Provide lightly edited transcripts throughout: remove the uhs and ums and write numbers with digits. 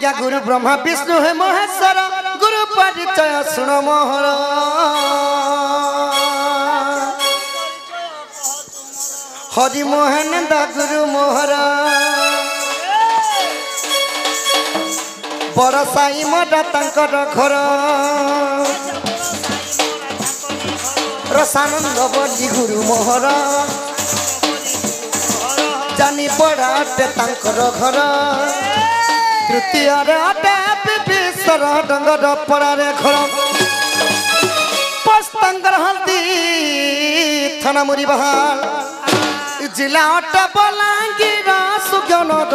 आज्ञा गुरु ब्रह्मा विष्णु है महेश्वर गुरु परिचय सुन मोहर हरि मोहन दा गुरु मोहर बड़ साई मडा तांकर घर रसानंद बड़ी गुरु मोहर जानी पड़ाटे तांकर घर तृतीय अटे विश्वर डंगर पड़ारे घर पस्तर हल्दी थाना मुरी बहाल जिला अटे बलांगीर सुज्ञनगर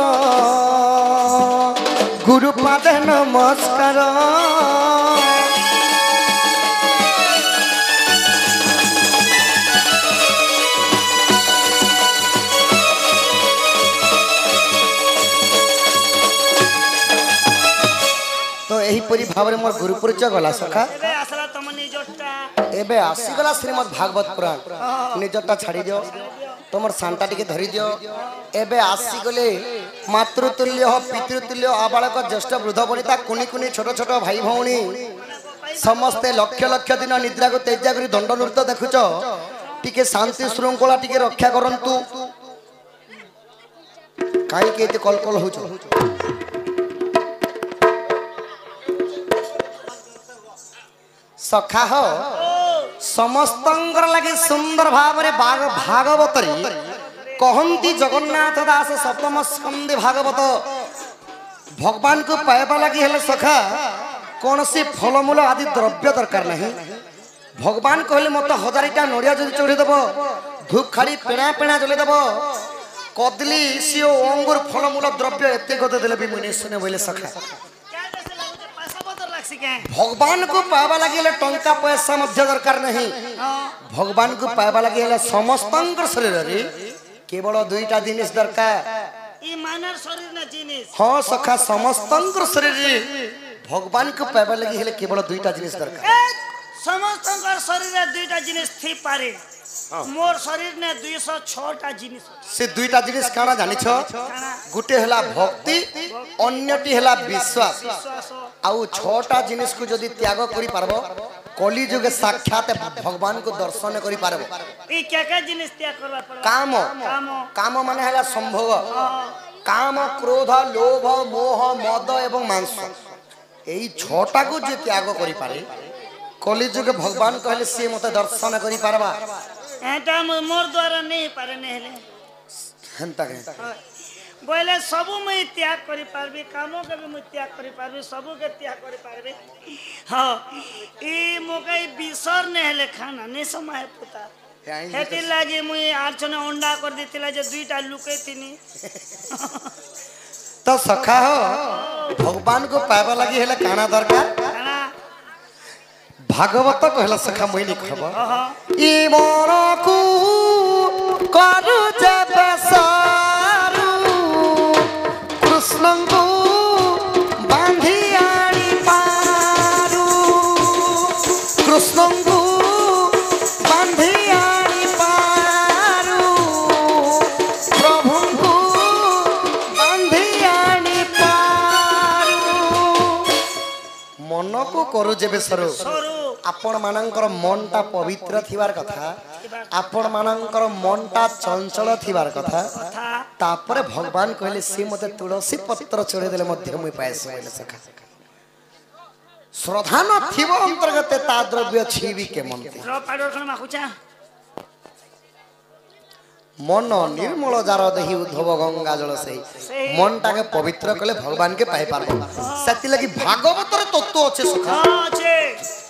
गुरुपाद नमस्कार तो यही परी भाव में मोर गुरु परिचय गला सखा एबे आसीगला श्रीमद् भागवत पुराण निजटा छाड़ी दियो तुम सांटा टिके धरी दियो एबे आसीगले मातृतुल्य पितृतुल्य आबालक ज्येष्ठ वृद्ध वनिता कुनी कुनी छोट छोट भाई भौणी समस्ते लक्ष लक्ष दिन निद्रा को तेजा करी दंड नृत्य देखुच टिके शांति श्रृंखला टिके रक्षा करंतु काई के एते कलकल होचो सखा हो समस्त लगे सुंदर भाव भागवतरी कहती जगन्नाथ दास सप्तम स्कंदे भागवत भगवान को पाइबा लगी हेले सखा कौन सी फलमूल आदि द्रव्य दरकार नहीं भगवान कहले मत 1000टा नड़िया जो चढ़ीदेव धूप खाड़ी पेणा पेणा जलैदेव कदली सीओ अंगुर फलमूल द्रव्य एत गदे देले भी मुनि सुने बोले सखा भगवान को पाइबा लगे टंका पैसा मध्य दरकार नहीं भगवान को पाइबा लगे समस्त शरीर रे केवल 2टा जिनिस दरकार हाँ सखा समस्त शरीर रे भगवान को पाइबा लगे केवल 2टा जिनिस दरकार समस्त शरीर 2टा जिनिस थी पारे मोर शरीर ने 206टा जिनिस से 2टा जिनिस काना जानि छ गुटे हला भक्ति अन्यटी हला विश्वास आउ 6टा जिनिस को जदि त्याग करि पारबो कली जुगे साक्षात भगवान को दर्शन करि पारबो ई क्या जिनिस त्याग करबा पड़बो काम काम माने हला संभोग काम क्रोध लोभ मोह मद एवं मांस एई 6टा को जे त्याग करि पारे कली जुगे भगवान कहले से मते दर्शन करि पारबा एटा मोर द्वारा नहीं पारे नेले हंता के बोले सबु मैं त्याग करि पारबी कामो के भी मैं त्याग करि पारबी सबु के त्याग करि पारबी हां ई मोके बिसर नेले खाना ने समय पुता हेति लागे मुई आठने अंडा कर दितिला जे 2टा लुके तिनी तो सखा हो भगवान को पाइबा लगी हेले काना दरकार भागवत कहला सखा मुई लिखब ई मोर को करू जब सारू कृष्ण को बांधी आनी पारू कृष्ण को बांधी आनी पारू प्रभु को बांधी आनी पारू मन को करू जब सरू आपण मानकर मनटा पवित्र थिबार कथा आपण मानकर मनटा चंचल थिबार कथा तापरे भगवान कहले से मते तुलसी पत्र चढ़े देले मध्य मुई पाएस बोले सखा श्रद्धा न थिबो अंतर्गत ता द्रव्य छीबी के मनते मन निर्मल जार देहि उद्धव गंगा जल से मनटा के पवित्र कले भगवान के पाई पारबो सेति लगी भागवत रे तत्व अछि सखा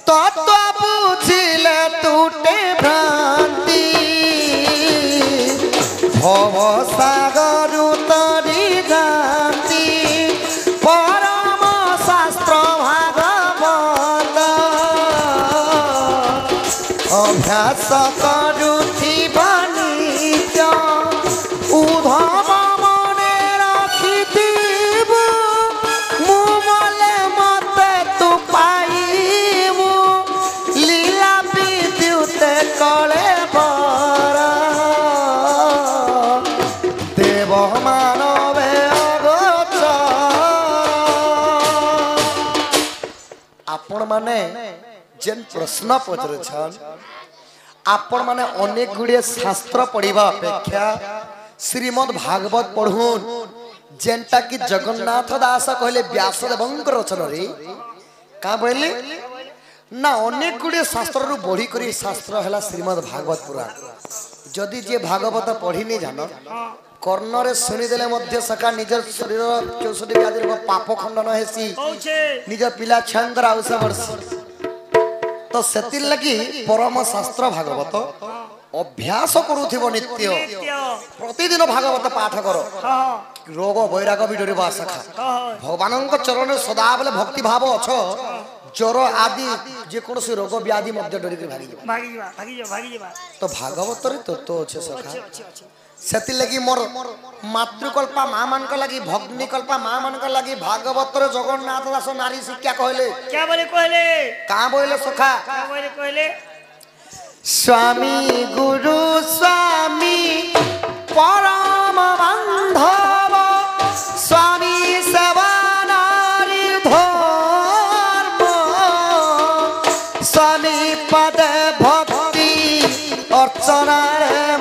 तत्व बुझिले टूटे भ्रांति भव सागर तरी जाति परम शास्त्र भागवत अभ्यास करुथिबा नित्य उद्धव मने रखिथिबु मुमले मते तु पाइबु लीला विद्युत कले बर देव माने जेन प्रश्न पचरुछन आपण माने अनेक गुड़िए शास्त्र पढ़िबा अपेक्षा श्रीमद् भागवत पढ़ुन जेनटा कि जगन्नाथ दास कहले व्यासदेवंकर रचना रे का बोले ना अनेक गुड़िए शास्त्र रु बढ़ी करी शास्त्र हैला श्रीमद् भागवत पुराण जदि जे भागवत पढ़ी नहीं जान कर्णरे शुणी देले मध्य सखा निजर शरीर 64 व्याधि रोग पाप खंडन हेसी निजर पिला छंद्र आउस वर्ष तो सेतिर लगी परम शास्त्र भागवत अभ्यास करूथिबो नित्य प्रतिदिन भागवत पाठ करो रोग वैराग भी डरिबा सखा भगवान चरण सदा बेले भक्ति भाव अछ ज्वर आदि जे कोनोसी रोग व्याधि मध्य डरि के भागी तो भागवत रे तो अच्छे सखा सेति लगी मोर मातृकल्पा मां मान को लगी भग्निकल्पा मां मान को लगी भागवत रे जगन्नाथ दास नारी शिक्षा कहले क्या बोले कहले का बोले सखा क्या बोले कहले स्वामी गुरु स्वामी परम बांधव स्वामी सेवा नारी धर्म स्वामी पद भक्ति अर्चना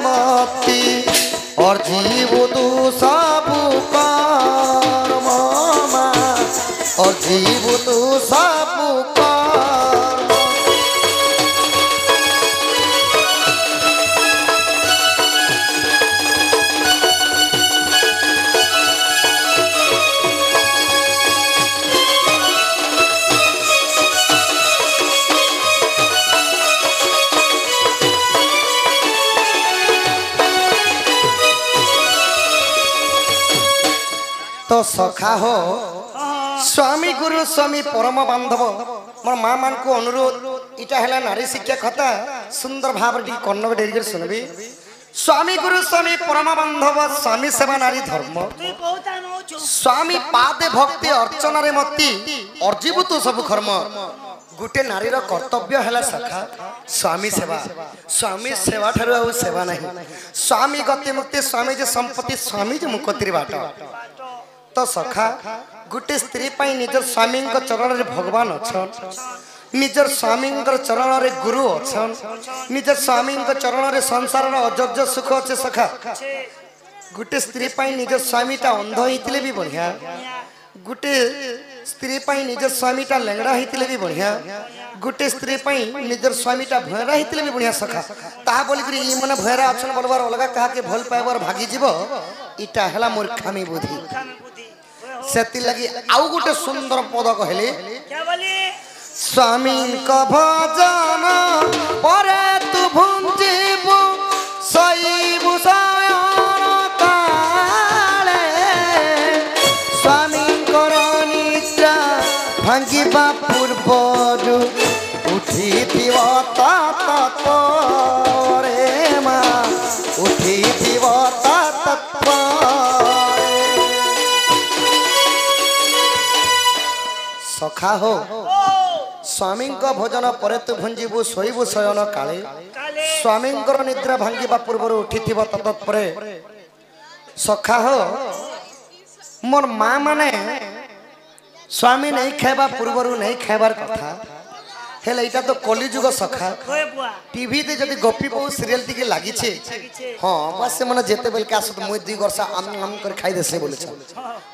मति और जीव तू सब कर्म और जीव तू सब कर्म तो सखा हो स्वामी गुरु स्वामी परम बांधव मोर मां मान को अनुरोध इटा हैला नारी शिक्षा कथा सुंदर भाव डी कन्न डेरी सुनबी स्वामी गुरु स्वामी परम बांधव स्वामी सेवा नारी धर्म स्वामी पादे भक्ति अर्चना रे मति अर्जीव तू सब कर्म गुटे नारीर कर्तव्य हैला सखा स्वामी सेवा ठारू आ सेवा नहीं स्वामी गति मुक्ति स्वामी जे संपत्ति स्वामी जे मुक्ति बाट तो सखा गुटे स्त्री पाई निजर स्वामी चरण रे भगवान अछन निजर स्वामी चरण रे गुरु अछन निजर स्वामी चरण रे संसार रे अजर्ज सुख अच्छे सखा गुटे स्त्री पाई निजर स्वामीटा अंध होइतिले भी बढ़िया गुटे स्त्री पाई निजर स्वामीटा लेंगड़ा होइतिले भी बढ़िया गुटे स्त्री पाई निजर स्वामीटा भयरा होइतिले भी बढ़िया सखा ता बोली करी ई मने भयरा अछन बोलबार अलगा कहा के भल पाइबार भागी जीवो इटा हला मूर्खामी बुद्धि सेति लगी आउ गुटे सुंदर पद कहले क्या बोली स्वामी का भजन परे तु भुंजीबु सईबु सयन काले स्वामी कर निद्रा भांगिबा पूर्वरु उठिथिव तत्परे मा उठिथिव तत्परे सखा हो स्वामी भोजन पर तु भंजीबु शोइबु शयन काले स्वामी निद्रा भांगिबा पूर्व उठिथिब तत्परे सखा हो मोर मां माने स्वामी नहीं खाइबा पूर्व नहीं खाइबार कथा हेले इटा तो कलिजुग सखा टीवी ते जदी गोपी बहु सीरियल टिके लागि छे हां बस से मन जेते बेल के आसत मुई 2 वर्ष आम कर खाई देसे बोले छ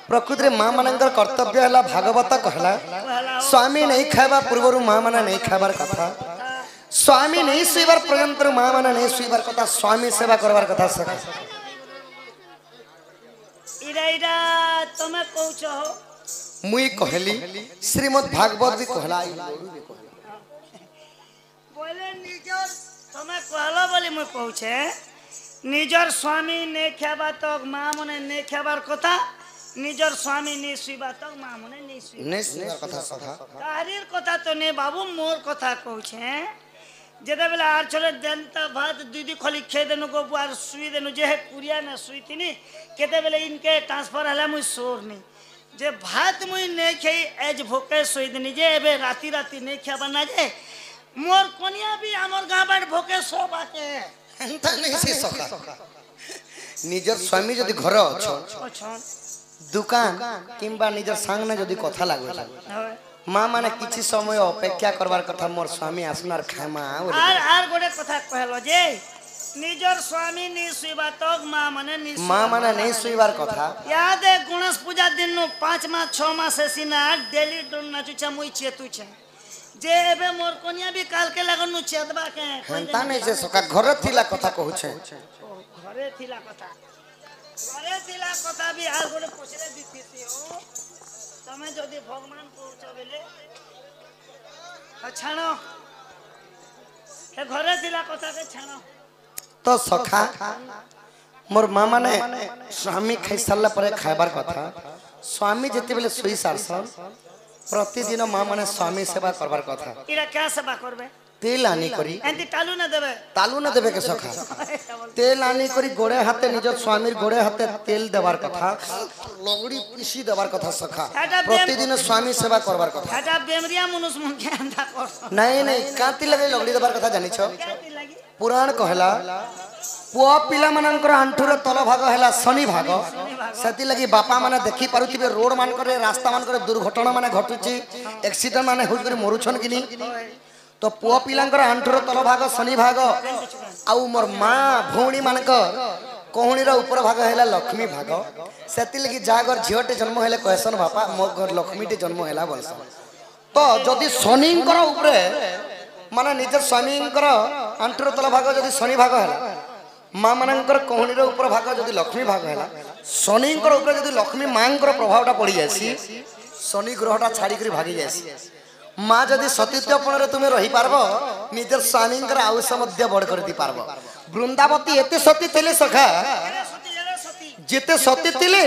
प्रकृति रे मां मानकर कर्तव्य हला भागवत कहला स्वामी नहीं खाइबा पूर्व मां माने नहीं खाइबार कथा स्वामी नहीं सुइबार पर्यंत मां माने नहीं सुइबार कथा स्वामी सेवा करबार कथा सखा इरा इरा तमे कहउछ हो मुई कहली श्रीमद् भागवत भी कहला बोले निजर तमे कहलो बोली मैं कहूछे निजर स्वामी ने खाबा तक मां मने ने खाबार कथा निजर स्वामी ने सुइबा तक मां मने ने सुइबार कथा सखा तारीर कथा तो ने बाबू मोर कथा कहूछे जेदा बेला आर छले जनता भात दीदी खली खे देनु को बुआर सुई देनु जे कुरिया ना सुईतिनी केते बेले इनके ट्रांसफर हला मुई सोर नहीं जे भात मुई ने खेई एज भोके सुई देनी जे एबे राती राती ने खाबा ना जे मोर कोनिया भी हमर गां बाड भोके सो बाके एंता नहीं से सखा निजर स्वामी जदी घर अछन दुकान किंबा निजर संग ने जदी कथा लागो माँ माने किछि समय अपेक्षा करबार कथा मोर स्वामी आसनार खामा आर गोटे कथा कहलो जे निजर स्वामी नि सुइबा तक माँ माने नि माँ माने नहीं सुइबार कथा याद है गणेश पूजा दिन नो 5 मास 6 मास सिना डेली डोन नाचु छ मुई चेतु छ जे एबे मोर कोनिया भी काल के लगन नु चेतबा के हेंता नहीं जे सका घर थिला कथा कहू छे घरे थिला कथा भी आर गोटे पछरे दिथिसी हो तमे जदी भगवान कहउछ बेले छाणो हे घरे थिला कथा के छाणो तो सखा मोर माँ माने स्वामी खाई सारला परे खाइबार कथा स्वामी जति बेले सुई सारसन प्रतिदिन माँ माने स्वामी सेवा करबार कथा इरा क्या सेवा करबे तेल आनी करी एंती तालू न देबे के सखा तेल आनी करी गोड़े हाथे निजर स्वामीर गोड़े हाथे तेल देवार कथा लगड़ी पिसी देवार कथा सखा प्रतिदिन स्वामी सेवा करबार कथा एटा बेमरिया मनुष्य मन के अंधा कर नहीं नहीं कांति लगे लगड़ी देवार कथा जानि छ काती लागी पुराण कहला पुआ पिला मानकर आंठुर तल भाग हैला शनि भाग सेति लगी बापा माने देखि पारुथिबे रोड मान करे रास्ता मान करे दुर्घटना माने घटुची एक्सीडेंट माने होई करे मरुछन किनी तो पुआ पिलांकर आंठुर तल भाग शनि भाग आउ मोर माँ भौणी मानकर कोहणीर ऊपर भाग हैला लक्ष्मी भाग सेति लगी जागर झियोटे जन्म हेले कहसन बापा मो घर लक्ष्मीटे जन्म हैला बोलसन तो जदि शनिंकर ऊपरे माने निज स्वामींकर आंठुर तल भाग जदि शनि भाग हैला माँ मानकर कोहणीर ऊपर भाग जदि लक्ष्मी भाग हैला शनिंकर ऊपर जदि लक्ष्मी मांकर प्रभावटा पड़ी जासी शनि ग्रहटा छाड़ी करी भागी जासी माँ जदि सतीत्वपण तुम्हें रही पारब निजर स्वामी आयुष मध्य बड़ कर दी पारब वृंदावती एते सती थिले सखा जेते सती थिले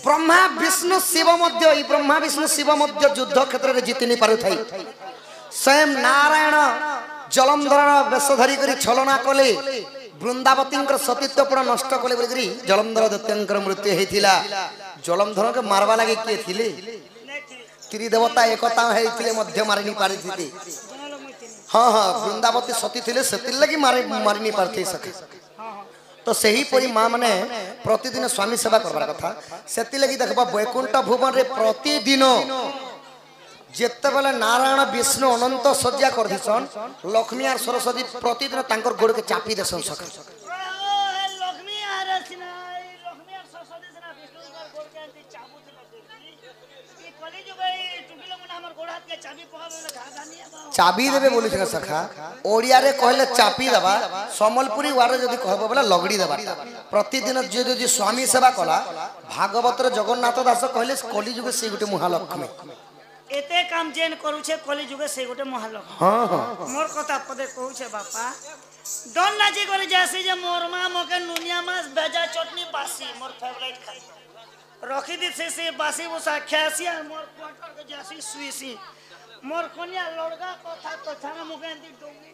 ब्रह्मा विष्णु शिव मध्य ई ब्रह्मा विष्णु शिव मध्य युद्ध क्षेत्र रे जीति नहीं पारु थाई स्वयं नारायण जलंधर बेश धरी करी छलना कले वृंदावती सतीत्वपण नष्ट कले बोली जलंधर दत्तर मृत्यु होता जलंधर के मारवा लगे किए थिले त्रिदेवता एकता होते मध्य मारि नहीं पारि थी हाँ हाँ वृंदावती सती थिले सेति लगी मारि नहीं पारथि सके तो सही परी माँ माने प्रतिदिन स्वामी सेवा करबार कथा सेति लगी देखबा वैकुंठ भुवन रे प्रतिदिन जेते बेले नारायण विष्णु अनंत सज्जा कर दिसन लक्ष्मी और सरस्वती प्रतिदिन तांकर गोड़ के चापी देसन सके लक्ष्मी आर सिना लक्ष्मी आर सरस्वती सिना विष्णु का गोड़ के अंती चाबू थिला देखली ई कली जो गई टुकिलो मन हमर गोड़ हाथ के चाबी पहावे घाघा नहीं बा चाबी देबे बोली छ सखा ओडिया रे कहले चापी देबा समलपुरी वारे जदी कहबो बोला लगड़ी देबा प्रतिदिन जे स्वामी सेवा कला भागवत रे जगन्नाथ दास कहले कली जुग से गुटे महालक्ष्मी एते काम जेन करू छे कली जुगे से गोटे महालक्ष्मी हां हां मोर कथा पदे कहू छे बापा डन नाची करे जैसे जे मोर मां मोके नुनिया मास बेजा चटनी बासी मोर फेवरेट खाई रखी दी से बासी बुसा खासिया मोर क्वार्टर के जैसी सुईसी मोर कोनिया लड़का कथा तो थाना मोके एंती डोंगी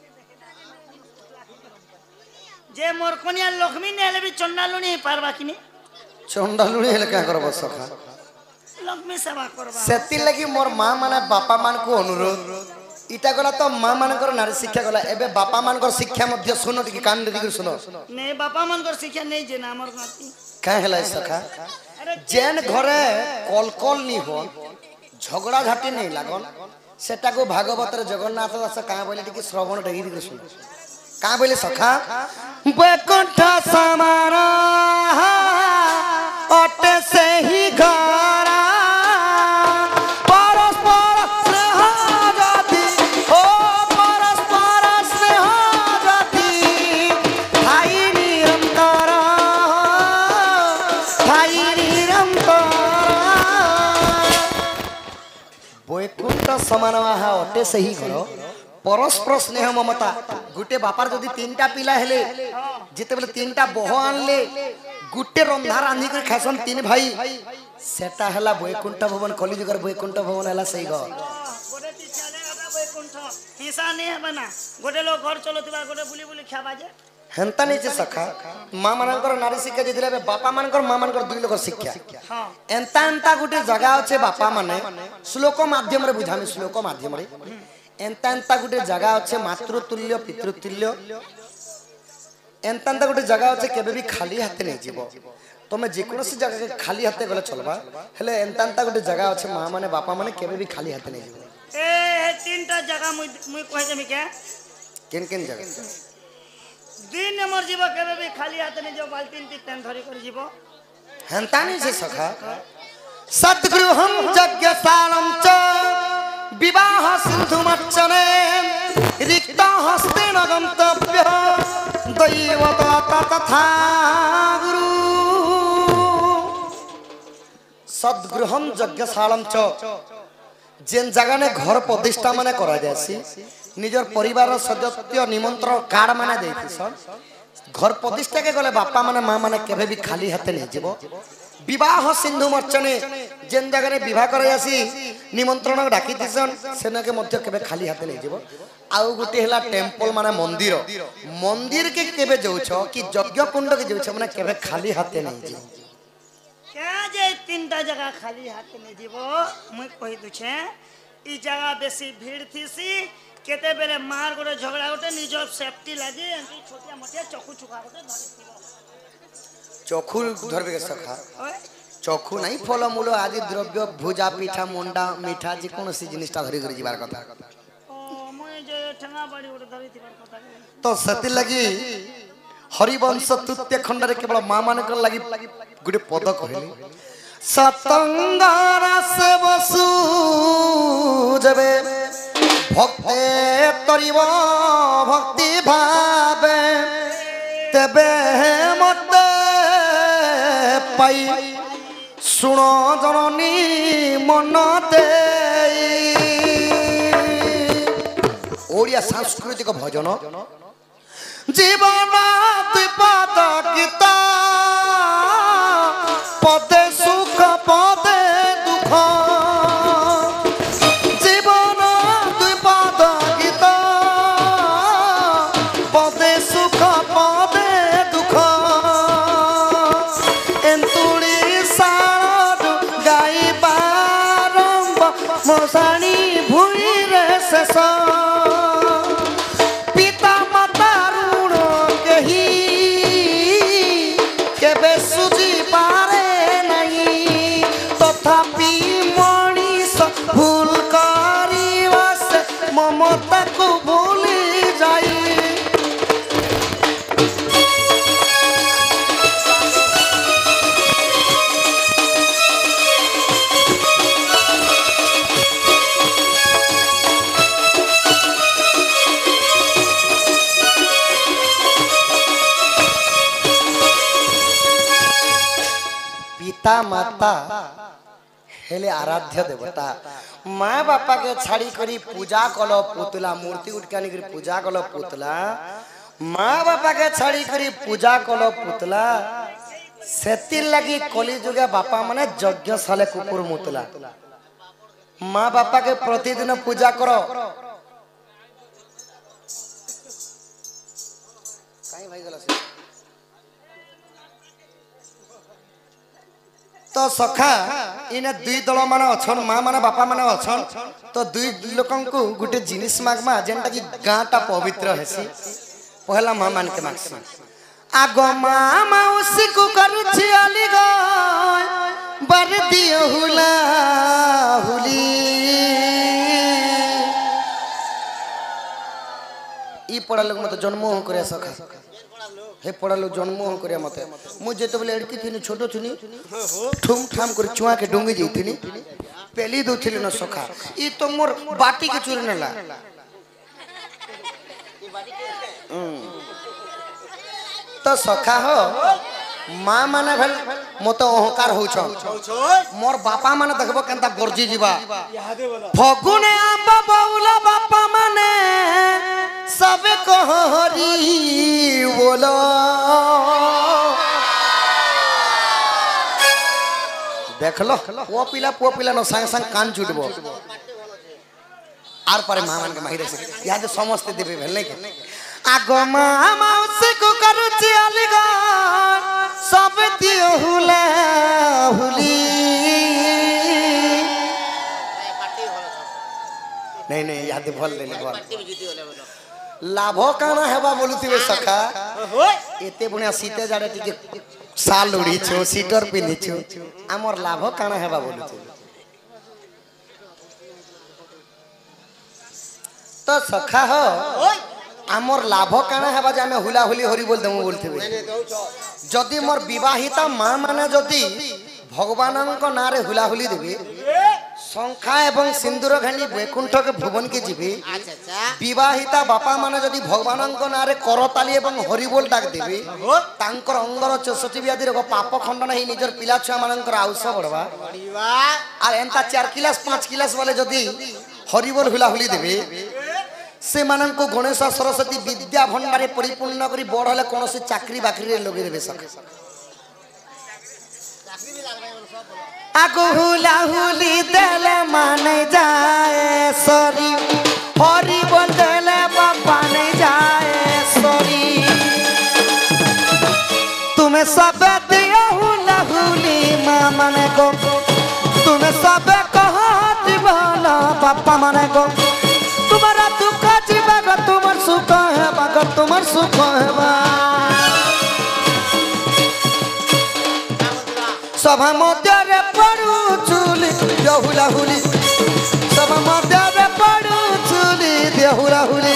जे मोर कोनिया लक्ष्मी ने हेले भी चंडालुनी पारबा किनी चंडालुनी हेले का करबो सखा लक्ष्मी सेवा करबा सेति लगी मोर माँ माने बापा मान को अनुरोध इटा गला तो माँ मानकर नारी शिक्षा गला एबे बापा मानकर शिक्षा मध्य सुनो टिके कान दी सुनो नहीं बापा मानकर शिक्षा नहीं जे ना हमर नाती का हेला सखा जेन घरे कलकल नी हो झगड़ा झाटी नहीं लागल सेटा को भागवत रे जगन्नाथ दास का बोले टिके श्रवण ढेगी दी सुनो का बोले सखा वैकुंठ समारा अटे से ही घरा वैकुंठ समान अटे से ही घर परस्पर स्नेह ममता गुटे बापार जदि तीनटा पिला हेले जिते बेले तीनटा बह आनले गुटे रंधा रांधी कर खासन तीन भाई सेटा हला वैकुंठ भवन कलिजुगर वैकुंठ भवन हला सही घर गोटे ती चले गदा वैकुंठ हिस्सा नहीं है बना गोटे लोग घर चलतिबा गोटे बुली बुली खाबा जे हेंता नहीं जे सखा माँ मानकर नारी शिक्षा दिले बापा मानकर माँ मानकर दुई लोग शिक्षा हां एंता एंता गुटे जगह अच्छे बापा माने श्लोक माध्यम रे बुझामी श्लोक माध्यम रे एंता एंता गुटे जगह अच्छे मातृतुल्य पितृतुल्य एंता एंता गुटे जगह अच्छे केबे भी खाली हाथ नहीं जीवो तुम्हें जेकोसी जगह के खाली हाथे गले चलबा हेले एंता गोटे जगह अच्छे माँ माने बापा माने केबे भी खाली हाथे नहीं जीव ए तीनटा जगह मुई कह देमी के केन जगह दिन नंबर जीव केबे भी खाली हाथ नहीं जो बाल्टी पेन धरी कर जीव हेंता नहीं से सखा सद्गृहं यज्ञशालं च विवाह सिंधुमर्चने रिक्त हस्तेन गन्तव्यः दैवता तथा गुरु सद्गृहं यज्ञशालं च जेन जगह ने घर प्रतिष्ठा माने करा जासी निजर परिवार सदस्य निमंत्रण कार्ड माने देती सन घर प्रतिष्ठा के गले बापा माने माँ माने केबे भी खाली हाथे नहीं जीव विवाह सिंधु मर्चने जेन जगह ने विवाह करा जासी निमंत्रण डाकी दिसन सेना के मध्य केबे खाली हाथे नहीं जीव आउ गुटे हला टेम्पल माने मंदिर मंदिर के केबे जाउछो कि यज्ञ कुंड के जाउछो माने केबे खाली हाथे नहीं जीव क्या जे तीनटा जगह खाली हाथ नहीं जीव मुई कहि दुछे ई जगह बेसी भीड़ थीसी केते बेले मार गोटे झगड़ा गोटे निज सेफ्टी लागी एंती छोटिया मोटिया चकू चुका गोटे धरिथिबो चखु धरबे के सखा ओए चखु नहीं फल मूल आदि द्रव्य भुजा पिठा मुंडा मीठा जे कोनोसी जिनिसटा धरि कर जीवार कथा ओ मुई जे ठंगा बाड़ी गोटे धरिथिबार कथा तो सती लगी हरिवंश तृतीय खंड रे केवल मां मान कर लगी गुटे पद कहली सतंगारा से बसु जबे भक्ते तरिव भक्ति भावे तबे मते पाई सुनो जननी मन दे ओडिया सांस्कृतिक भजन जीवन द्विपद गीता पदे सुख पदे दुख जीवन द्विपद गीता पदे सुख पदे दुख एंतुड़ी सारू गाइबारंभ मशाणी भूई रे शेष भूल ममता को भूली जाई पिता माता हेले आराध्य देवता माँ बापा के छाड़ी करी पूजा कल पुतला मूर्ति उठकानी करी पूजा कल पुतला माँ बापा के छाड़ी करी पूजा कल पुतला सेति लगी कली जुगे बापा माने यज्ञ साले कुकुर मुतला माँ बापा के प्रतिदिन पूजा करो काई भाई गला से तो सखा इने दुई दल मान अछन माँ माने बापा माने अछन तो दुई लोकन को गुटे जिनिस मागमा जेनटा कि गाँटा पवित्र हेसी पहला माँ मान के मागसी आगो माँ मौसी को करुछि अली गय बर दियो हुला हुली ई पड़ा लोग मत जन्म करे सखा हे पड़ा लोग जन्म करे मते मु जेते बेले लड़की थिनी छोटो थिनी ठुम ठाम कर चुआ के डोंगी जइथिनी पेली दोथिली न सखा ई तो मोर बाटी के चूर नेला तो सखा हो माँ माने भेल मते अहंकार होछ मोर बापा माने देखबो केनता गरजी जीवा फगुने आंबा बौला बापा माने सब कहरी बोलो देख लो पुआ पिला न संग संग कान छुटबो आर पारे मां मान के माहिर से याद समस्त देबे भेल नै के आगो मां मौसी को करुछि अलगा सब दियो हुला हुली नहीं नहीं याद भल ले भल लाभ काना हेबा बोलुथिबे सखा एते बुनिया सीते जाडे टिके साल उड़ीछु सीटर पिंधिछु आमर लाभ काना हेबा बोलुछु तो सखा हो आमर लाभ काना हेबा जे हमें हुला हुली हरि बोल दमु बोलथेबे जदि मोर विवाहिता मां माने जदि भगवानक नारे हुला हुली देबे शंखा एवं सिंदूर घानी वैकुंठ के भुवन के जीवे विवाहिता बापा माने जदि भगवानक नारे करताली एवं हरि बोल डाक देबे तांकर अंगर 64 व्याधि रोग पाप खंडन ही निजर पिला छुआ मानकर आयुष बढ़वा आ एंता 4 क्लास 5 क्लास वाले जदि हरि बोल हुला हुली देबे से मानन को गणेश सरस्वती विद्या भंडारे परिपूर्ण करी बड़ हले कोनोसी चाकरी बाकरी रे लगे देबे सके आगो हुला हुली देले माने जाए सरी हरि बोल देले बापा नहीं जाए सरी तुम्हें सब दिया हुला हुली मां माने को तुम्हें सब कहा दीवाना बापा माने को तुम्हारा दुख जीवा तुम्हार सुख है बाग तुम्हार सुख है सभा मध्य रे पड़ू चुली देहुला हुली सभा मध्य रे पड़ू चुली देहुला हुली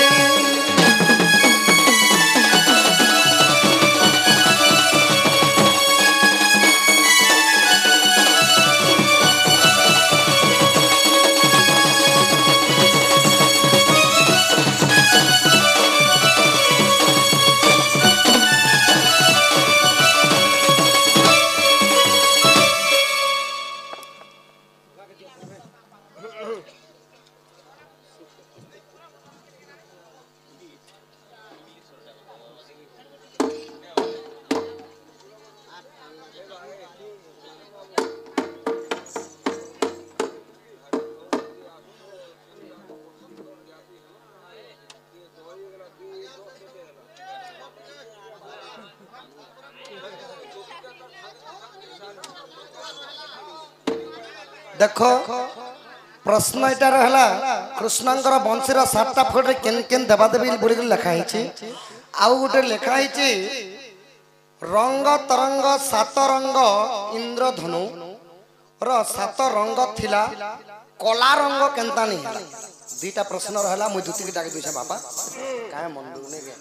देखो प्रश्न एटा रहला कृष्णंकर वंशीर 7टा फुट रे केन केन देवादेवी बुड़ी लिखा है आउ गोटे लिखा है रंग तरंग 7 रंग इंद्रधनु रो 7 रंग थिला कला रंग केनता नहीं हला दुईटा प्रश्न रहला मु जुति के डाके दुइछा बापा काहे मन दुने गे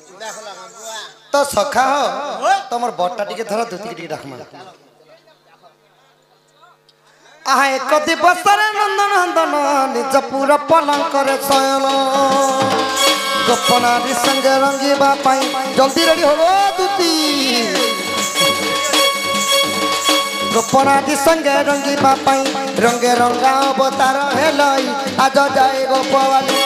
तो सखा हो तमर बट्टा टिके धर दुति के टिके डाकमा आहा एक दिवस रे नंदन नंदन निज पूरा पलंक रे शयन गोपनारी संग रंगीबा पाई जल्दी रेडी हो दुती गोपनारी संग रंगीबा पाई रंगे रंगा अवतार हेलाई आज जाए गोपवाली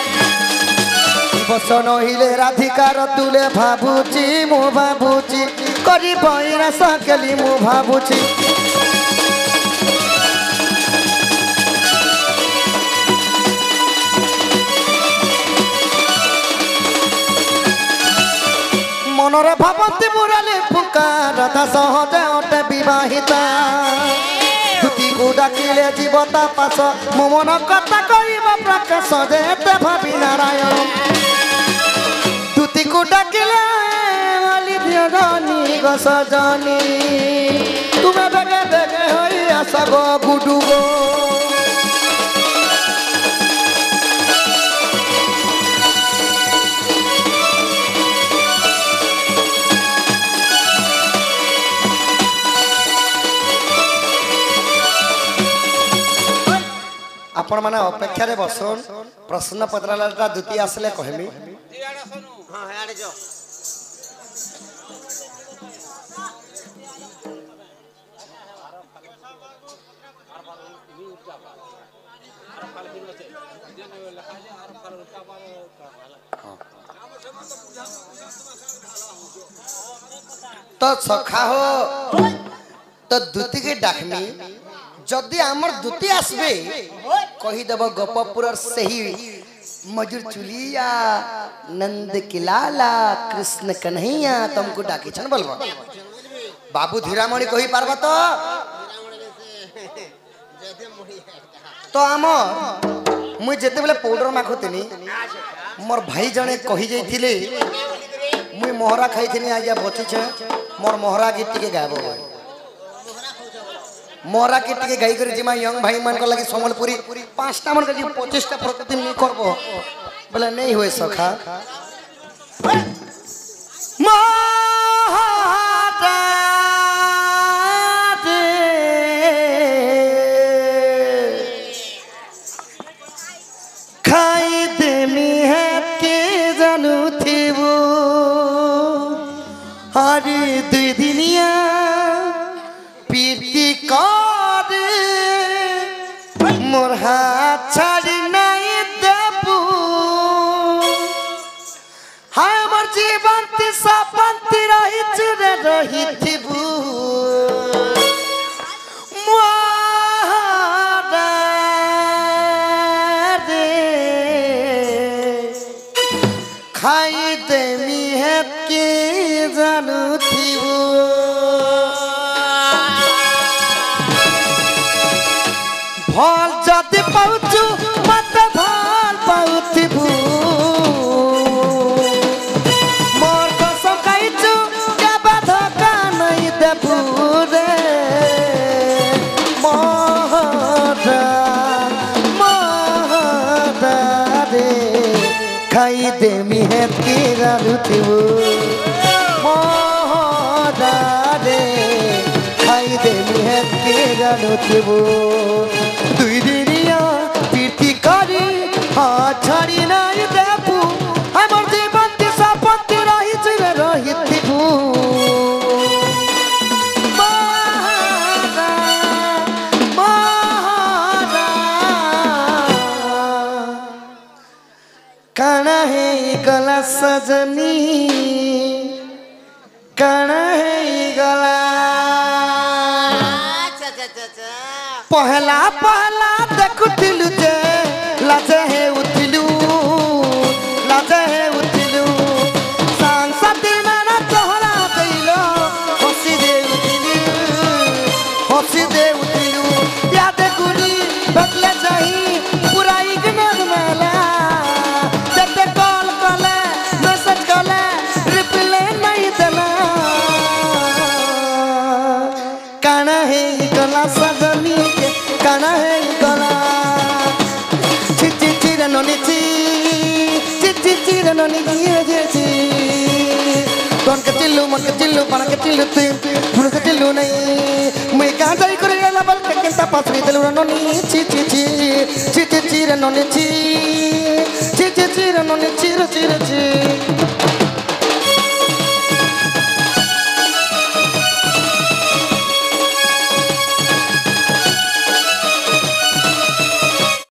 बसन हिले राधिकार तुले भाबुची मु भाबुची करी बहिरा सकेली मु भाबुची मनरे भावती मुराली फुका राधा सहजे अटे विवाहिता तुती को डाकिले जीवता पास मो मन कथा कहिबा प्रकाश जेते भाबी नारायण तुती को डाकिले वाली धियरानी गो सजनी तुमे बेगे बेगे होई आसा गो गुडू गो आपण माने अपेक्षा रे बसन प्रश्न पत्रालाटा द्वितीय आसले कहमी हां याडे जो तो सखा हो तो द्वितीय के डाकमी जदि आमर दूती आसबे कही देव गोपपुर से ही मजूर चुलिया नंद किलाला कृष्ण कन्हैया तुमको डाकी छन बोलबो बाबू धीरामणि कही पारबा तो आम मुई जेते बेले पाउडर माखुतनी मोर भाई जने कही जाइथिले मुई मोहरा खाइथिनी आजा बची छे मोर मोहरा गीत के गाबो मोरा के टिके गाई करे जिमा यंग भाई मन को लगे समलपुरी 5टा मन के 25टा प्रतिदिन नहीं करबो बोले नहीं होए सखा खाई देमी है के जानू थीबू हरी दुई दिनिया पीती कर मोर हाथ छाड़ी नहीं देबू हाय मोर जीवन ती सपंती रही चुरे रही थीबू खाई देमी है के जानू थीबू भल जदि पाउचु मत भल पाउथिबू मोर कसम खाइचु केबे धोखा नहीं देबू रे मोहरा मोहरा रे खाई देमी है के जानू थीबू मोहरा रे खाई देमी है के जानू थीबू दुई दिनिया पीटी करी हाथ छाड़ी नहीं देबू हमर जीवन ती सपंती रही चिरे रही थीबू मोहरा मोहरा काना है गला सजनी काना है गला पहला पहला देखुथिलु जे लाजे हे उथिलु लाजे हे उथिलु सांसद माना तोहरा देलो हसी दे उथिलु याद गुरी बदले जाही पूरा इग्नोर माला जब कॉल कले मैसेज कले रिप्लाई नहीं देला काना है गला सजनी काना है गला चिची चिरा नोनी ची चिची चिरा नोनी ची don के चिल्लू मन के चिल्लू पन के चिल्लू ती फुल के चिल्लू नहीं मैं कहां जाई करे ला बल के केंता पासरी दिलू नोनी ची ची ची चिची चिरा नोनी ची चिची चिरा नोनी चिरा चिरा ची